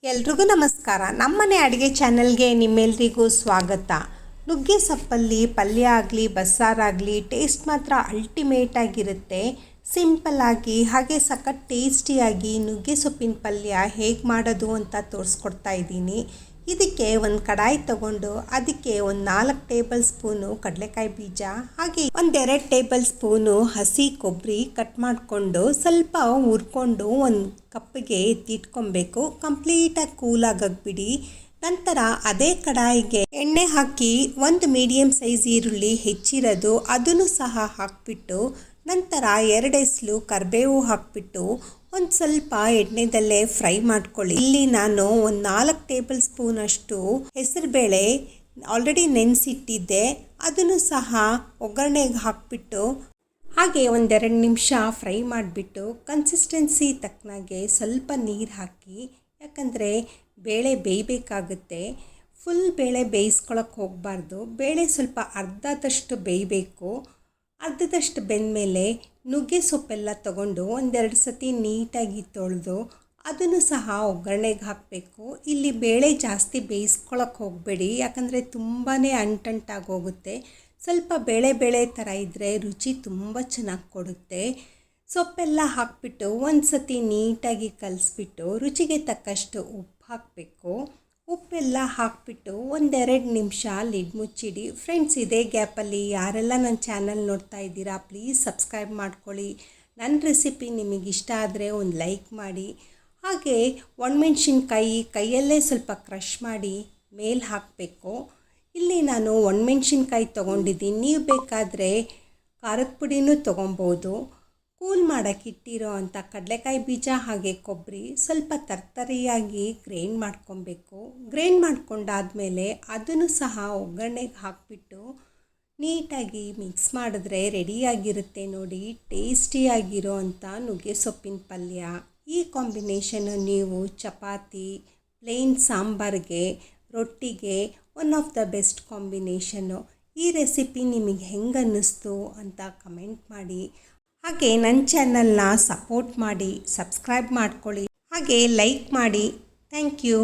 ಎಲ್ರಿಗೂ ನಮಸ್ಕಾರ. ನಮ್ಮನೆ ಅಡುಗೆ ಚಾನಲ್ಗೆ ನಿಮ್ಮೆಲ್ರಿಗೂ ಸ್ವಾಗತ. ನುಗ್ಗೆ ಸೊಪ್ಪಲ್ಲಿ ಪಲ್ಯ ಆಗಲಿ ಬಸ್ಸಾರಾಗಲಿ ಟೇಸ್ಟ್ ಮಾತ್ರ ಅಲ್ಟಿಮೇಟ್ ಆಗಿರುತ್ತೆ. ಸಿಂಪಲ್ಲಾಗಿ ಹಾಗೆ ಸಖತ್ ಟೇಸ್ಟಿಯಾಗಿ ನುಗ್ಗೆ ಸೊಪ್ಪಿನ ಪಲ್ಯ ಹೇಗೆ ಮಾಡೋದು ಅಂತ ತೋರಿಸ್ಕೊಡ್ತಾ ಇದ್ದೀನಿ. ಇದಕ್ಕೆ ಒಂದು ಕಡಾಯಿ ತಗೊಂಡು ಅದಕ್ಕೆ ಒಂದು 4 ಟೇಬಲ್ ಸ್ಪೂನು ಕಡಲೆಕಾಯಿ ಬೀಜ ಹಾಗೆ 1-2 ಟೇಬಲ್ ಸ್ಪೂನು ಹಸಿ ಕೊಬ್ಬರಿ ಕಟ್ ಮಾಡಿಕೊಂಡು ಸ್ವಲ್ಪ ಹುರ್ಕೊಂಡು ಒಂದು ಕಪ್ಪಿಗೆ ಎತ್ತಿಟ್ಕೊಬೇಕು. ಕಂಪ್ಲೀಟಾಗಿ ಕೂಲಾಗಕ್ಕೆ ಬಿಡಿ. ನಂತರ ಅದೇ ಕಡಾಯಿಗೆ ಎಣ್ಣೆ ಹಾಕಿ ಒಂದು ಮೀಡಿಯಮ್ ಸೈಜ್ ಈರುಳ್ಳಿ ಹೆಚ್ಚಿರೋದು ಅದನ್ನು ಸಹ ಹಾಕಿಬಿಟ್ಟು ನಂತರ 2 ಎಸಳು ಕರಿಬೇವು ಹಾಕಿಬಿಟ್ಟು ಒಂದು ಸ್ವಲ್ಪ ಎಣ್ಣೆದಲ್ಲೇ ಫ್ರೈ ಮಾಡ್ಕೊಳ್ಳಿ. ಇಲ್ಲಿ ನಾನು ಒಂದು 4 ಟೇಬಲ್ ಸ್ಪೂನ್ ಅಷ್ಟು ಹೆಸರುಬೇಳೆ ಆಲ್ರೆಡಿ ನೆನೆಸಿಟ್ಟಿದ್ದೆ, ಅದನ್ನು ಸಹ ಒಗ್ಗರಣೆಗೆ ಹಾಕಿಬಿಟ್ಟು ಹಾಗೆ 1-2 ನಿಮಿಷ ಫ್ರೈ ಮಾಡಿಬಿಟ್ಟು ಕನ್ಸಿಸ್ಟೆನ್ಸಿ ತಕ್ಕನಾಗೆ ಸ್ವಲ್ಪ ನೀರು ಹಾಕಿ, ಯಾಕಂದರೆ ಬೇಳೆ ಬೇಯಬೇಕಾಗುತ್ತೆ. ಫುಲ್ ಬೇಳೆ ಬೇಯಿಸ್ಕೊಳಕ್ಕೆ ಹೋಗಬಾರ್ದು. ಬೇಳೆ ಸ್ವಲ್ಪ ಅರ್ಧದಷ್ಟು ಬೇಯಬೇಕು. ಅರ್ಧದಷ್ಟು ಬೆಂದಮೇಲೆ ನುಗ್ಗೆ ಸೊಪ್ಪೆಲ್ಲ ತೊಗೊಂಡು 1-2 ಸತಿ ನೀಟಾಗಿ ತೊಳೆದು ಅದನ್ನು ಸಹ ಒಗ್ಗರಣೆಗೆ ಹಾಕಬೇಕು. ಇಲ್ಲಿ ಬೇಳೆ ಜಾಸ್ತಿ ಬೇಯಿಸ್ಕೊಳಕ್ಕೆ ಹೋಗಬೇಡಿ, ಯಾಕಂದರೆ ತುಂಬಾ ಅಂಟಂಟಾಗಿ ಹೋಗುತ್ತೆ. ಸ್ವಲ್ಪ ಬೇಳೆ ಥರ ಇದ್ದರೆ ರುಚಿ ತುಂಬ ಚೆನ್ನಾಗಿ ಕೊಡುತ್ತೆ. ಸೊಪ್ಪೆಲ್ಲ ಹಾಕಿಬಿಟ್ಟು ಒಂದು ಸತಿ ನೀಟಾಗಿ ಕಲಿಸ್ಬಿಟ್ಟು ರುಚಿಗೆ ತಕ್ಕಷ್ಟು ಉಪ್ಪು ಹಾಕಬೇಕು. ಉಪ್ಪೆಲ್ಲ ಹಾಕಿಬಿಟ್ಟು 1-2 ನಿಮಿಷ ಲಿಡ್ ಮುಚ್ಚಿಡಿ. ಫ್ರೆಂಡ್ಸ್, ಇದೇ ಗ್ಯಾಪಲ್ಲಿ ಯಾರೆಲ್ಲ ನನ್ನ ಚಾನಲ್ ನೋಡ್ತಾ ಇದ್ದೀರಾ ಪ್ಲೀಸ್ ಸಬ್ಸ್ಕ್ರೈಬ್ ಮಾಡ್ಕೊಳ್ಳಿ. ನನ್ನ ರೆಸಿಪಿ ನಿಮಗಿಷ್ಟ ಆದರೆ ಒಂದು ಲೈಕ್ ಮಾಡಿ. ಹಾಗೆ ಒಣಮೆಣ್ಸಿನ್ಕಾಯಿ ಕೈಯಲ್ಲೇ ಸ್ವಲ್ಪ ಕ್ರಷ್ ಮಾಡಿ ಮೇಲೆ ಹಾಕಬೇಕು. ಇಲ್ಲಿ ನಾನು ಒಣಮೆಣ್ಸಿನ್ಕಾಯಿ ತೊಗೊಂಡಿದ್ದೀನಿ, ನೀವು ಬೇಕಾದರೆ ಖಾರದ ಪುಡಿನೂ ತೊಗೊಬೋದು. ಕೂಲ್ ಮಾಡೋಕ್ಕೆ ಇಟ್ಟಿರೋ ಅಂಥ ಕಡಲೆಕಾಯಿ ಬೀಜ ಹಾಗೆ ಕೊಬ್ಬರಿ ಸ್ವಲ್ಪ ತರ್ತರಿಯಾಗಿ ಗ್ರೈಂಡ್ ಮಾಡ್ಕೊಬೇಕು. ಗ್ರೈಂಡ್ ಮಾಡ್ಕೊಂಡಾದಮೇಲೆ ಅದನ್ನು ಸಹ ಒಗ್ಗರಣೆಗೆ ಹಾಕಿಬಿಟ್ಟು ನೀಟಾಗಿ ಮಿಕ್ಸ್ ಮಾಡಿದ್ರೆ ರೆಡಿಯಾಗಿರುತ್ತೆ ನೋಡಿ ಟೇಸ್ಟಿಯಾಗಿರೋ ಅಂಥ ನುಗ್ಗೆ ಸೊಪ್ಪಿನ ಪಲ್ಯ. ಈ ಕಾಂಬಿನೇಷನ್ನು ನೀವು ಚಪಾತಿ, ಪ್ಲೇನ್ ಸಾಂಬಾರಿಗೆ, ರೊಟ್ಟಿಗೆ one of the best combination. ಈ ರೆಸಿಪಿ ನಿಮಗೆ ಹೆಂಗೆ ಅನ್ನಿಸ್ತು ಅಂತ ಕಮೆಂಟ್ ಮಾಡಿ. ಹಾಗೆ ನನ್ನ ಚಾನಲ್ನ ಸಪೋರ್ಟ್ ಮಾಡಿ, ಸಬ್ಸ್ಕ್ರೈಬ್ ಮಾಡ್ಕೊಳ್ಳಿ, ಹಾಗೆ ಲೈಕ್ ಮಾಡಿ. Thank you.